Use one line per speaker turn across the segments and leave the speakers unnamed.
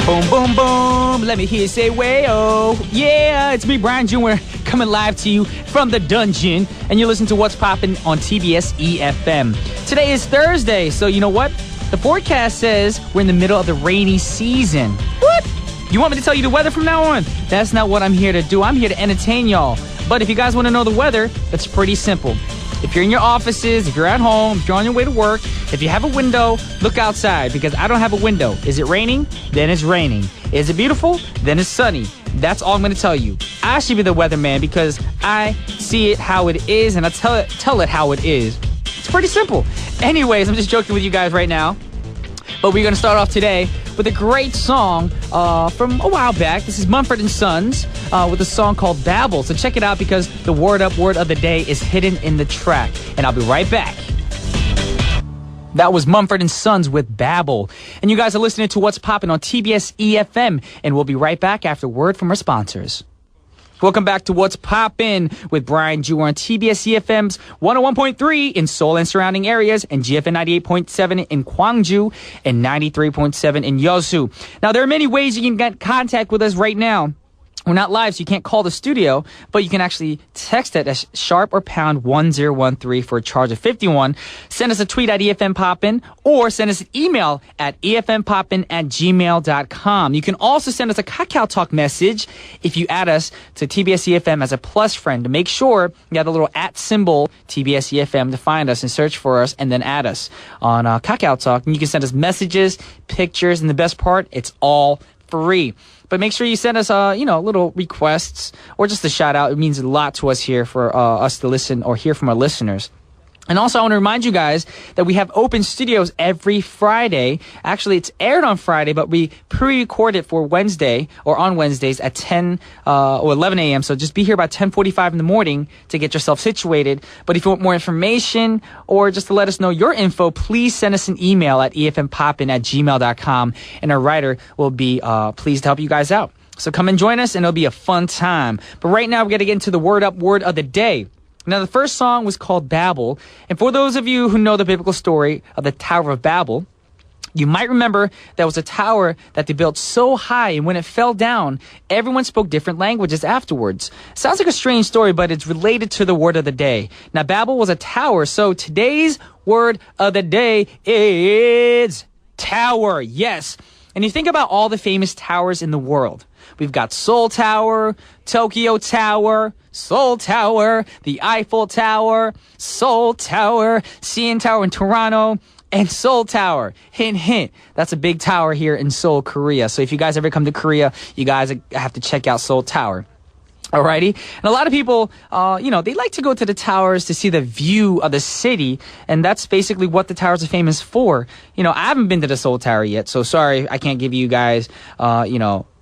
Boom, boom, boom. Let me hear you say, way-oh. Yeah, it's me, Brian Jr., coming live to you from the dungeon. And you're listening to What's Poppin' on TBS efm. Today is Thursday, so you know what? The forecast says we're in the middle of the rainy season. What? You want me to tell you the weather from now on? That's not what I'm here to do. I'm here to entertain y'all. But if you guys want to know the weather, it's pretty simple. If you're in your offices, if you're at home, if you're on your way to work, if you have a window, look outside because I don't have a window. Is it raining? Then it's raining. Is it beautiful? Then it's sunny. That's all I'm going to tell you. I should be the weatherman because I see it how it is and I tell it how it is. It's pretty simple. Anyways, I'm just joking with you guys right now. But we're going to start off today with a great song from a while back. This is Mumford & Sons with a song called Babble. So check it out because the word of the day is hidden in the track. And I'll be right back. That was Mumford & Sons with Babble. And you guys are listening to What's Poppin' on TBS efm. And we'll be right back after word from our sponsors. Welcome back to What's Poppin' with Brian Jr. on TBS EFM's 101.3 in Seoul and surrounding areas and GFN 98.7 in Gwangju and 93.7 in Yeosu. Now, there are many ways you can get in contact with us right now. We're not live, so you can't call the studio, but you can actually text it as sharp or pound 1013 for a charge of 51. Send us a tweet at EFM Poppin, or send us an email at efmpoppin@gmail.com. You can also send us a Kakao Talk message if you add us to TBS EFM as a plus friend. To make sure you have the little @ symbol TBS EFM to find us and search for us and then add us on Kakao Talk. And you can send us messages, pictures, and the best part, it's all free. But make sure you send us, little requests or just a shout out. It means a lot to us here for us to listen or hear from our listeners. And also, I want to remind you guys that we have open studios every Friday. Actually, it's aired on Friday, but we pre-record it for Wednesday or on Wednesdays at 10 or 11 a.m. So just be here about 10:45 in the morning to get yourself situated. But if you want more information or just to let us know your info, please send us an email at efmpoppin@gmail.com, and our writer will be pleased to help you guys out. So come and join us, and it'll be a fun time. But right now, we're going to get into the word of the day. Now, the first song was called Babel. And for those of you who know the biblical story of the Tower of Babel, you might remember there was a tower that they built so high, and when it fell down, everyone spoke different languages afterwards. Sounds like a strange story, but it's related to the word of the day. Now, Babel was a tower, so today's word of the day is tower. Yes. And you think about all the famous towers in the world. We've got Seoul Tower, Tokyo Tower, Seoul Tower, the Eiffel Tower, Seoul Tower, CN Tower in Toronto, and Seoul Tower. Hint, hint. That's a big tower here in Seoul, Korea. So if you guys ever come to Korea, you guys have to check out Seoul Tower. Alrighty. And a lot of people, they like to go to the towers to see the view of the city. And that's basically what the towers are famous for. I haven't been to the Seoul Tower yet. So sorry, I can't give you guys,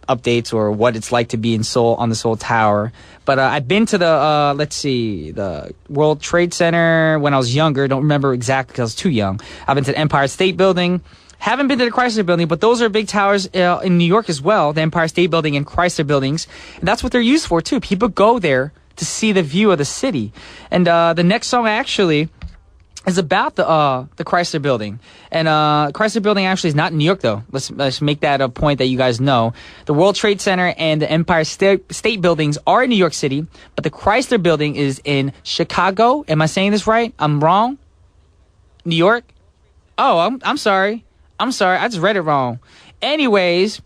updates or what it's like to be in Seoul on the Seoul Tower. But I've been to the World Trade Center when I was younger. Don't remember exactly because I was too young. I've been to the Empire State Building. Haven't been to the Chrysler Building, but those are big towers in New York as well, the Empire State Building and Chrysler Buildings. And that's what they're used for, too. People go there to see the view of the city. And the next song, actually, is about the Chrysler Building. And Chrysler Building actually is not in New York, though. Let's make that a point that you guys know. The World Trade Center and the Empire State Buildings are in New York City, but the Chrysler Building is in Chicago. Am I saying this right? I'm wrong? New York? Oh, I'm sorry. I just read it wrong. Anyways,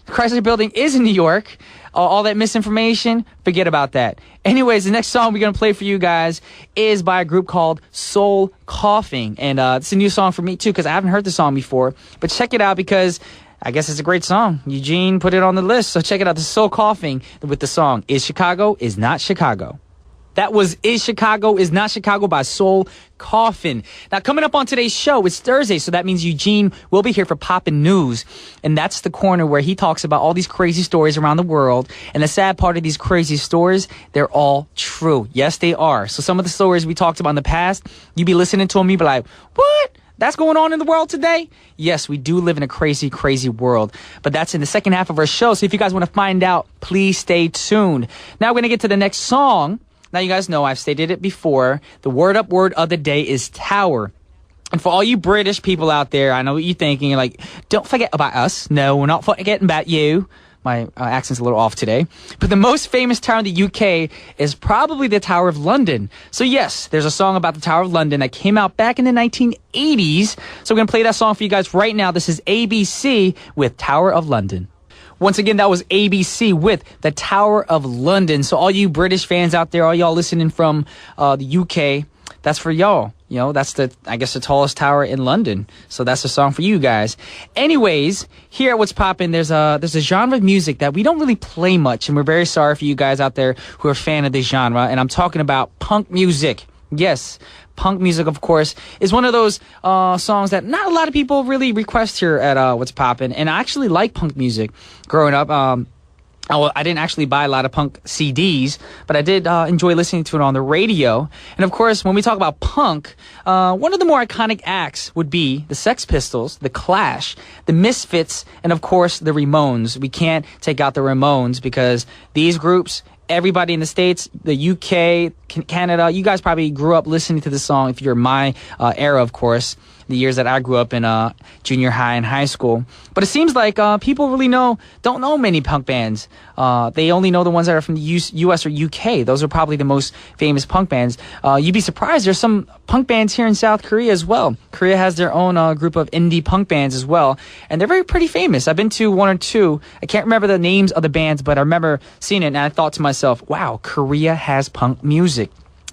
the Chrysler Building is in New York. All that misinformation, forget about that. Anyways, the next song we're going to play for you guys is by a group called Soul Coughing. And it's a new song for me, too, because I haven't heard the song before. But check it out because I guess it's a great song. Eugene put it on the list. So check it out. The Soul Coughing with the song Is Chicago Is Not Chicago. That was Is Chicago Is Not Chicago by Soul Coughing. Now, coming up on today's show, it's Thursday, so that means Eugene will be here for Poppin' News. And that's the corner where he talks about all these crazy stories around the world. And the sad part of these crazy stories, they're all true. Yes, they are. So some of the stories we talked about in the past, you be listening to them, you be like, what? That's going on in the world today? Yes, we do live in a crazy, crazy world. But that's in the second half of our show. So if you guys want to find out, please stay tuned. Now we're going to get to the next song. Now, you guys know I've stated it before. The word of the day is tower. And for all you British people out there, I know what you're thinking. You're like, don't forget about us. No, we're not forgetting about you. My accent's a little off today. But the most famous tower in the UK is probably the Tower of London. So yes, there's a song about the Tower of London that came out back in the 1980s. So we're going to play that song for you guys right now. This is ABC with Tower of London. Once again, that was ABC with the Tower of London. So all you British fans out there, all y'all listening from the UK, that's for y'all. You know, that's the tallest tower in London. So that's the song for you guys. Anyways, here at What's Poppin', there's a genre of music that we don't really play much, and we're very sorry for you guys out there who are a fan of this genre. And I'm talking about punk music. Yes, punk music, of course, is one of those songs that not a lot of people really request here at What's Poppin'. And I actually like punk music growing up. I didn't actually buy a lot of punk CDs, but I did enjoy listening to it on the radio. And of course, when we talk about punk, one of the more iconic acts would be the Sex Pistols, the Clash, the Misfits, and of course, the Ramones. We can't take out the Ramones because these groups, everybody in the States, the UK, Canada, you guys probably grew up listening to this song if you're my era, of course, the years that I grew up in junior high and high school. But it seems like people really don't know many punk bands. They only know the ones that are from the US or UK. Those are probably the most famous punk bands. You'd be surprised. There's some punk bands here in South Korea as well. Korea has their own group of indie punk bands as well. And they're pretty famous. I've been to one or two. I can't remember the names of the bands, but I remember seeing it and I thought to myself, wow, Korea has punk music.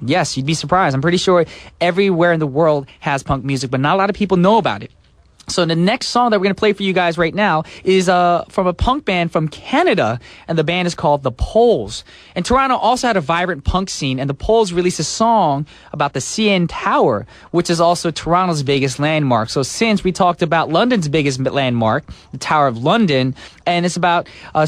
Yes, you'd be surprised. I'm pretty sure everywhere in the world has punk music, but not a lot of people know about it. So the next song that we're going to play for you guys right now is from a punk band from Canada, and the band is called The Poles. And Toronto also had a vibrant punk scene, and The Poles released a song about the CN Tower, which is also Toronto's biggest landmark. So since we talked about London's biggest landmark, the Tower of London, and it's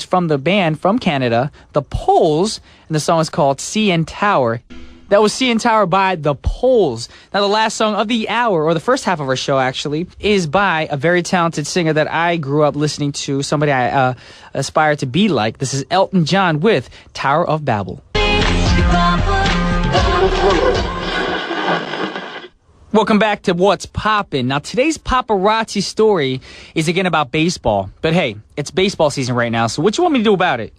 from the band from Canada, The Poles, and the song is called CN Tower. That was CN Tower by The Poles. Now, the last song of the hour, or the first half of our show, actually, is by a very talented singer that I grew up listening to, somebody I aspire to be like. This is Elton John with Tower of Babel. Welcome back to What's Poppin'. Now, today's paparazzi story is again about baseball. But hey, it's baseball season right now, so what you want me to do about it?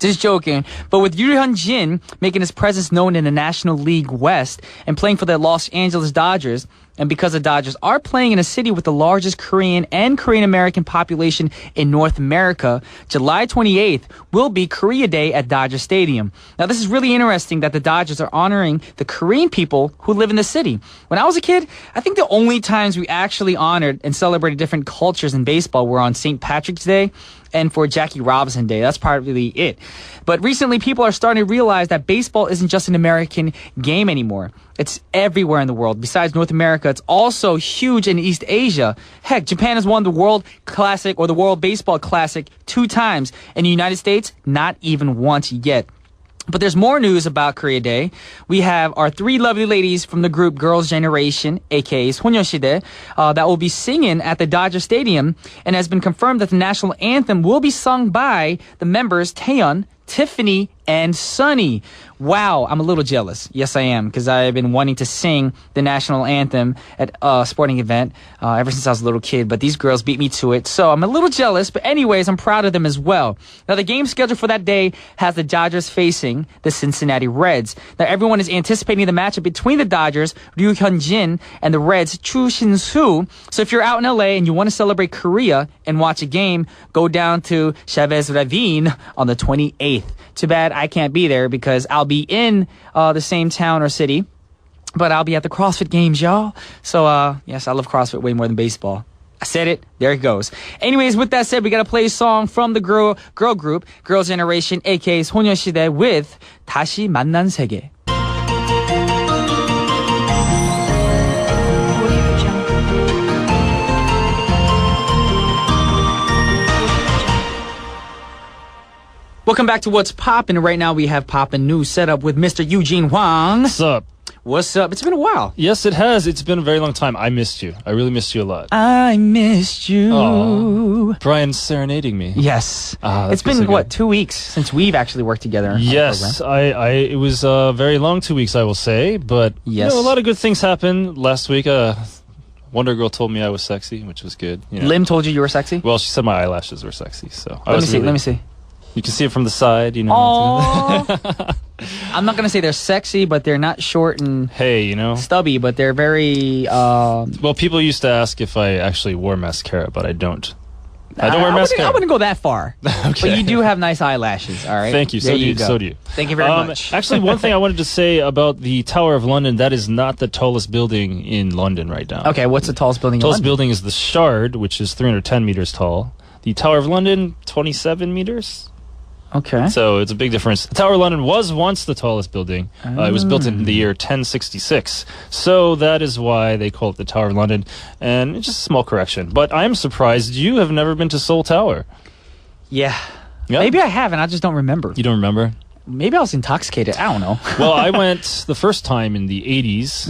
Just joking. But with Yoo Hyun-jin making his presence known in the National League West and playing for the Los Angeles Dodgers, and because the Dodgers are playing in a city with the largest Korean and Korean American population in North America, July 28th will be Korea Day at Dodger Stadium. Now, this is really interesting that the Dodgers are honoring the Korean people who live in the city. When I was a kid, I think the only times we actually honored and celebrated different cultures in baseball were on St. Patrick's Day and for Jackie Robinson Day. That's probably it. But recently, people are starting to realize that baseball isn't just an American game anymore. It's everywhere in the world. Besides North America, it's also huge in East Asia. Heck, Japan has won the World Classic or the World Baseball Classic 2 times. In the United States, not even once yet. But there's more news about Korea Day. We have our 3 lovely ladies from the group Girls' Generation, aka 소녀시대, that will be singing at the Dodger Stadium, and has been confirmed that the national anthem will be sung by the members Taeyeon, Tiffany, and Sunny. Wow, I'm a little jealous. Yes, I am, because I've been wanting to sing the national anthem at a sporting event ever since I was a little kid, but these girls beat me to it, so I'm a little jealous, but anyways, I'm proud of them as well. Now, the game schedule for that day has the Dodgers facing the Cincinnati Reds. Now, everyone is anticipating the matchup between the Dodgers, Ryu Hyun-jin, and the Reds, Chu Shin-soo. So if you're out in LA and you want to celebrate Korea and watch a game, go down to Chavez Ravine on the 28th. Too bad I can't be there because I'll be in the same town or city, but I'll be at the CrossFit Games, y'all. So, yes, I love CrossFit way more than baseball. I said it. There it goes. Anyways, with that said, we got to play a song from the girl group, Girls' Generation, aka 소녀시대, with 다시 만난 세계. Welcome back to What's Poppin'. Right now we have Poppin' News set up with Mr. Eugene Huang.
What's up?
What's up? It's been a while.
Yes, it has. It's been a very long time. I missed you. I really missed you a lot.
I missed you.
Aww. Brian's serenading me.
Yes.
It's
been, 2 weeks since we've actually worked together?
Yes. It was a very long 2 weeks, I will say. But,
yes,
a lot of good things happened last week. Wonder Girl told me I was sexy, which was good. You know.
Lim told you you were sexy?
Well, she said my eyelashes were sexy, so
Let me see.
You can see it from the side, you know.
Aww. I'm not gonna say they're sexy, but they're not short and
hey, you know,
stubby, but they're very.
Well, people used to ask if I actually wore mascara, but I don't. I don't wear mascara.
I wouldn't go that far.
Okay.
But you do have nice eyelashes, all right?
Thank you.
There you go.
So do you.
Thank you very much.
Actually, one thing I wanted to say about the Tower of London, that is not the tallest building in London right now.
Okay, what's the tallest building in
Tallest
London?
building is the Shard, which is 310 meters tall. The Tower of London, 27 meters.
Okay.
So it's a big difference. The Tower of London was once the tallest building. It was built in the year 1066. So that is why they call it the Tower of London. And it's just a small correction. But I'm surprised you have never been to Seoul Tower.
Yeah.
Yeah?
Maybe I have, and I just don't remember.
You don't remember?
Maybe I was intoxicated. I don't know.
Well, I went the first time in the 80s,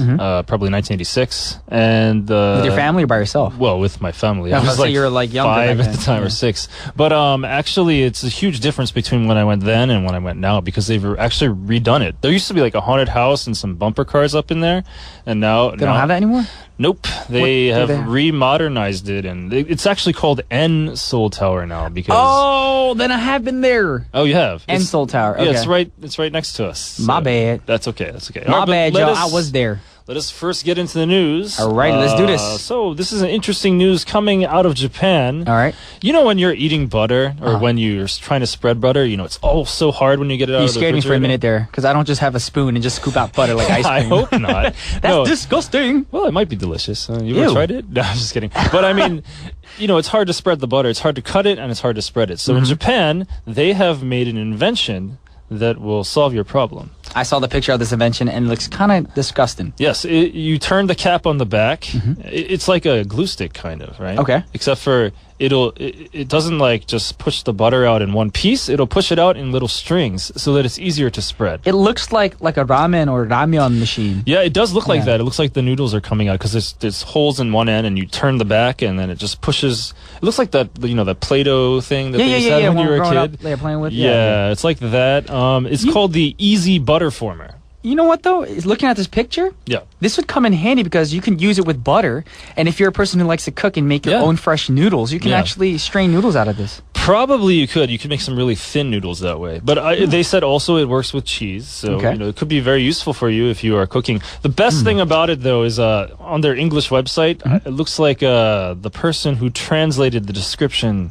probably 1986. And,
with your family or by yourself?
Well, with my family.
I was like, you were like younger
5
back
at the
then.
time
Yeah.
or 6. But actually, it's a huge difference between when I went then and when I went now because they've actually redone it. There used to be like a haunted house and some bumper cars up in there, and now
They don't have that anymore?
Nope, they
What
have
do they have?
remodernized it, and it's actually called N Seoul Tower now because.
Oh, then I have been there.
Oh, you have.
And Seoul Tower. Okay.
Yeah, it's right. It's right next to us.
My bad.
That's okay. That's okay.
My
All right, but
bad,
let
y'all.
us-
I was there.
Let us first get into the news.
All right, let's do this.
So this is an interesting news coming out of Japan.
All right.
You know when you're eating butter or when you're trying to spread butter, you know, it's all so hard when you get it out
You
of the
scared me for a
refrigerator.
minute there because I don't just have a spoon and just scoop out butter like ice cream.
I hope not.
That's
No.
disgusting.
Well, it might be delicious. You
Ew.
ever tried it? No, I'm just kidding. But I mean, you know, it's hard to spread the butter. It's hard to cut it and it's hard to spread it. So in Japan, they have made an invention that will solve your problem.
I saw the picture of this invention and it looks kind of disgusting.
Yes, you turn the cap on the back. It's like a glue stick kind of, right?
Okay.
Except for it doesn't like just push the butter out in one piece. It'll push it out in little strings so that it's easier to spread.
It looks like a ramen or ramyeon machine.
Yeah, it does look like
Yeah.
that. It looks like the noodles are coming out because there's holes in one end, and you turn the back, and then it just pushes. It looks like that, you know, that Play-Doh thing that they used to have when you were a
growing
kid.
up, they were playing with.
Yeah, it's like that. It's called the Easy Butter Former.
You know what though? Is looking at this picture,
Yeah.
this would come in handy because you can use it with butter, and if you're a person who likes to cook and make your
Yeah.
own fresh noodles, you can
Yeah.
actually strain noodles out of this.
Probably you could. You could make some really thin noodles that way. But they said also it works with cheese. So,
Okay.
you know, it could be very useful for you if you are cooking. The best thing about it, though, is on their English website, it looks like the person who translated the description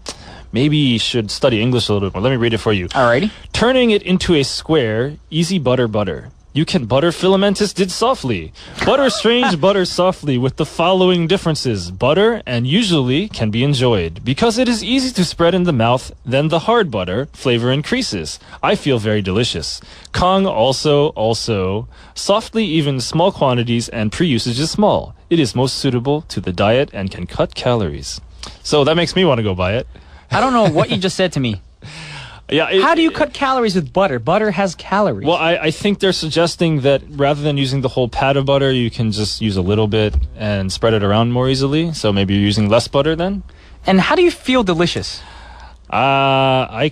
maybe should study English a little bit more. Let me read it for you.
Alrighty.
Turning it into a square, easy butter. You can butter filamentous did softly. Butter strange butter softly with the following differences. Butter and usually can be enjoyed. Because it is easy to spread in the mouth, then the hard butter flavor increases. I feel very delicious. Kong also. Softly even small quantities and pre-usage is small. It is most suitable to the diet and can cut calories. So that makes me want to go buy it.
I don't know what you just said to me.
Yeah.
How do you cut calories with butter? Butter has calories.
Well, I think they're suggesting that rather than using the whole pat of butter, you can just use a little bit and spread it around more easily. So maybe you're using less butter then?
And how do you feel delicious?
I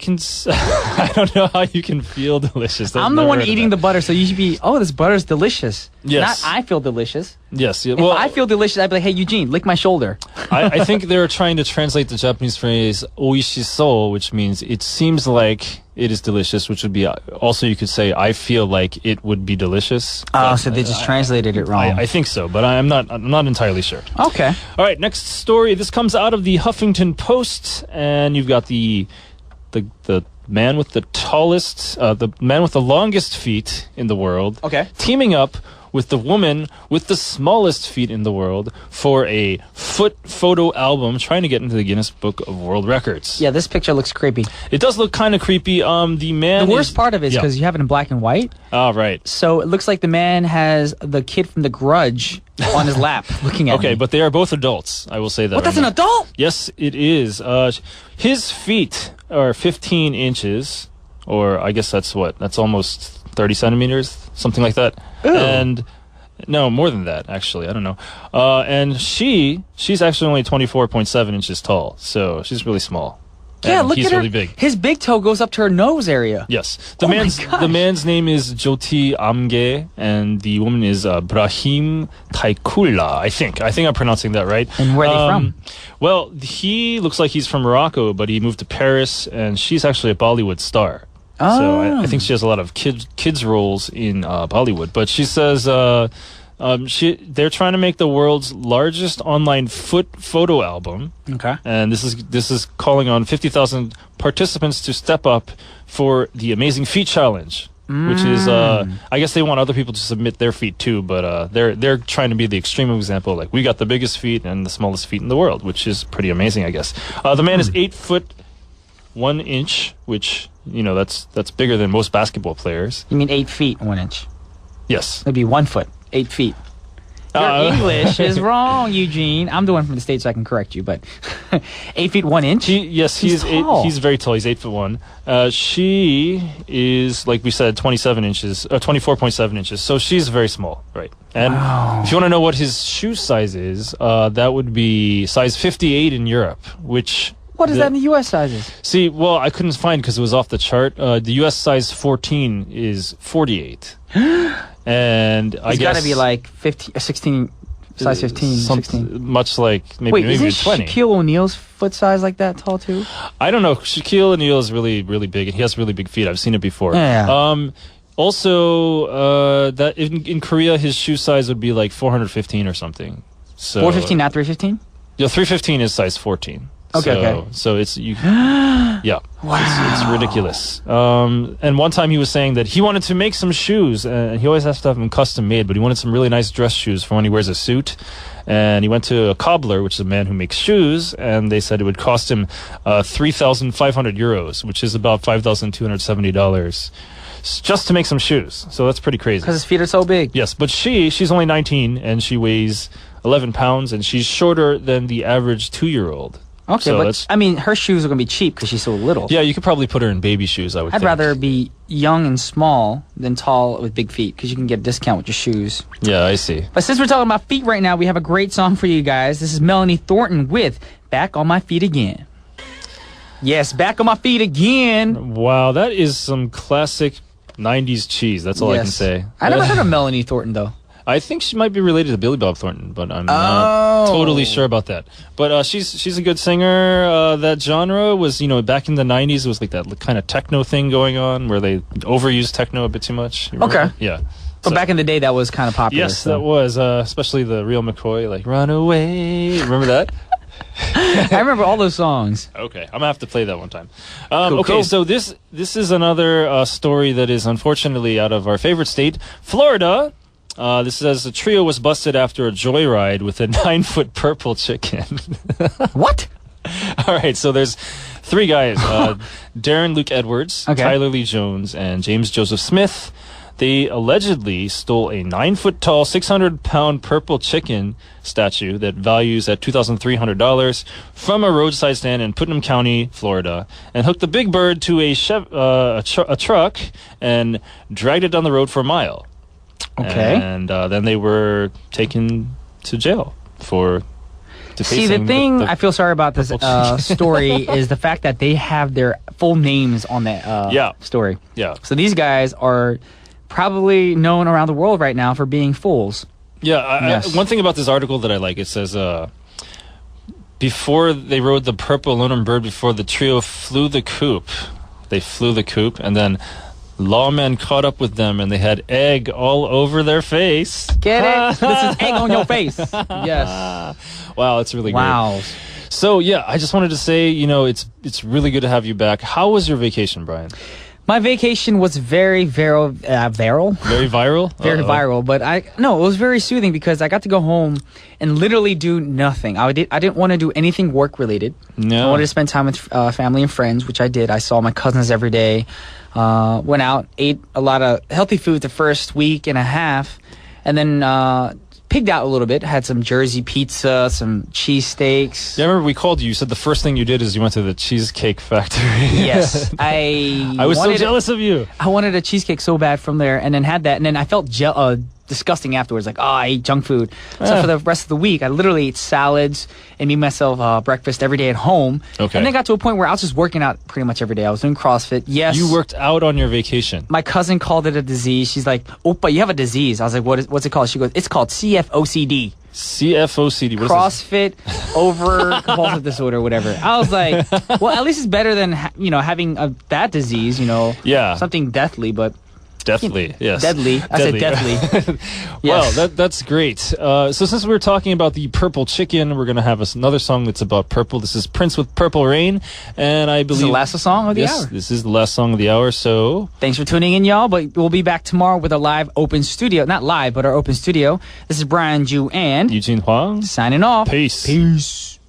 don't know how you can feel delicious.
I'm the one eating the butter, so you should be, this butter's delicious.
Yes.
Not I feel delicious.
Yes. Yeah,
If I feel delicious, I'd be like, hey, Eugene, lick my shoulder.
I think they're trying to translate the Japanese phrase oishiso, which means it seems like it is delicious, which would be also you could say I feel like it would be delicious.
Oh, so they just translated it wrong.
I think so, but I'm not entirely sure.
Okay.
All right, next story. This comes out of the Huffington Post, and you've got the man with the man with the longest feet in the world.
Okay.
Teaming up with the woman with the smallest feet in the world for a foot photo album, trying to get into the Guinness Book of World Records.
Yeah, this picture looks creepy.
It does look kind of creepy. The man.
The worst part of it is because you have it in black and white.
Oh, right.
So it looks like the man has the kid from The Grudge on his lap looking at
Okay,
me.
but they are both adults. I will say that.
But that's
right
an
now.
adult?
Yes, it is. His feet are 15 inches, or I guess that's what? That's almost 30 centimeters, something like that.
Ew.
And no, more than that, actually. I don't know. And she's actually only 24.7 inches tall, so she's really small.
Yeah,
and
look
he's
at her.
really big.
His big toe goes up to her nose area.
Yes.
Oh my gosh.
The man's name is Joti Amge, and the woman is Brahim Taikula, I think. I think I'm pronouncing that right.
And where are they from?
Well, he looks like he's from Morocco, but he moved to Paris, and she's actually a Bollywood star.
Oh.
So I think she has a lot of kids roles in Bollywood. But she says they're trying to make the world's largest online foot photo album.
Okay.
And this is calling on 50,000 participants to step up for the Amazing Feet Challenge, which is I guess they want other people to submit their feet too, but they're trying to be the extreme example. Like, we got the biggest feet and the smallest feet in the world, which is pretty amazing, I guess. The man is 8 foot 1 inch, which, you know, that's bigger than most basketball players.
You mean 8 feet 1 inch?
Yes.
It'd be 1 foot, 8 feet. Your English is wrong, Eugene. I'm the one from the States, so I can correct you, but 8 feet 1 inch?
He's
tall.
He's very tall. He's 8'1". She is, like we said, 24.7 inches. So she's very small, right? And if you want to know what his shoe size is, that would be size 58 in Europe, which...
What is that in the U.S. sizes?
See, well, I couldn't find because it was off the chart. The U.S. size 14 is 48. And I guess...
It's got to be like 15, 16, size 15, 16.
Much like maybe
Wait, isn't
20.
Shaquille O'Neal's foot size like that tall too?
I don't know. Shaquille O'Neal is really, really big, and he has really big feet. I've seen it before.
Yeah.
Also, that in Korea, his shoe size would be like 415 or something. So
415, not 315?
Yeah, 315 is size 14.
Okay.
So it's yeah.
Wow.
It's ridiculous. And one time he was saying that he wanted to make some shoes, and he always has to have them custom made, but he wanted some really nice dress shoes for when he wears a suit. And he went to a cobbler, which is a man who makes shoes, and they said it would cost him 3,500 euros, which is about $5,270, just to make some shoes. So that's pretty crazy.
Because his feet are so big.
Yes, but she's only 19, and she weighs 11 pounds, and she's shorter than the average 2-year-old.
Okay,
so
but I mean, her shoes are going to be cheap because she's so little.
Yeah, you could probably put her in baby shoes, I would think.
I'd rather be young and small than tall with big feet because you can get a discount with your shoes.
Yeah, I see.
But since we're talking about feet right now, we have a great song for you guys. This is Melanie Thornton with Back on My Feet Again. Yes, Back on My Feet Again.
Wow, that is some classic 90s cheese. That's all I can say.
I never heard of Melanie Thornton, though.
I think she might be related to Billy Bob Thornton, but I'm not totally sure about that. But she's a good singer. That genre was, back in the 90s, it was like that kind of techno thing going on where they overused techno a bit too much.
Okay.
Yeah.
But back in the day, that was kind of popular.
Yes, that was, especially the Real McCoy, like, Run Away. Remember that?
I remember all those songs.
Okay, I'm gonna have to play that one time.
Cool.
So this is another story that is unfortunately out of our favorite state, Florida. This says a trio was busted after a joyride with a 9-foot purple chicken.
What?
All right, so there's 3 guys: Darren Luke Edwards,
Okay.
Tyler Lee Jones, and James Joseph Smith. They allegedly stole a 9-foot-tall, 600-pound purple chicken statue that values at $2,300 from a roadside stand in Putnam County, Florida, and hooked the big bird to a truck and dragged it down the road for a mile.
Okay.
And then they were taken to jail for
See, the thing I feel sorry about this story is the fact that they have their full names on that story.
Yeah.
So these guys are probably known around the world right now for being fools.
Yeah.
Yes.
One thing about this article that I like, it says, before they rode the purple aluminum bird, before the trio flew the coop, and then lawmen caught up with them, and they had egg all over their face.
Get it? This is egg on your face. Yes.
Wow, it's really great.
Wow.
So, yeah, I just wanted to say, it's really good to have you back. How was your vacation, Brian?
My vacation was very viral.
Very viral?
Very viral, but it was very soothing because I got to go home and literally do nothing. I didn't want to do anything work related.
No.
I wanted to spend time with family and friends, which I did. I saw my cousins every day. Went out, ate a lot of healthy food the first week and a half, and then pigged out a little bit. Had some Jersey pizza, some cheesesteaks.
Yeah, I remember we called you. You said the first thing you did is you went to the Cheesecake Factory.
Yes. I
was so jealous of you.
I wanted a cheesecake so bad from there, and then had that, and then I felt disgusting afterwards. Like, oh, I ate junk food. So for the rest of the week, I literally ate salads and made myself breakfast every day at home.
Okay.
And then got to a point where I was just working out pretty much every day. I was doing CrossFit. Yes.
You worked out on your vacation.
My cousin called it a disease. She's like, Oppa, you have a disease. I was like, what's it called? She goes, it's called CFOCD.
CFOCD. What
CrossFit over compulsive disorder, whatever. I was like, well, at least it's better than having that disease.
Yeah.
Something deathly, but.
Deathly, yes.
Deadly. I said deathly.
Well, that's great. So since we're talking about the purple chicken, we're going to have another song that's about purple. This is Prince with Purple Rain. And I believe...
This is the last song of the hour.
This is the last song of the hour, so...
Thanks for tuning in, y'all. But we'll be back tomorrow with a live open studio. Not live, but our open studio. This is Brian Ju and...
Eugene Huang.
Signing off.
Peace.
Peace.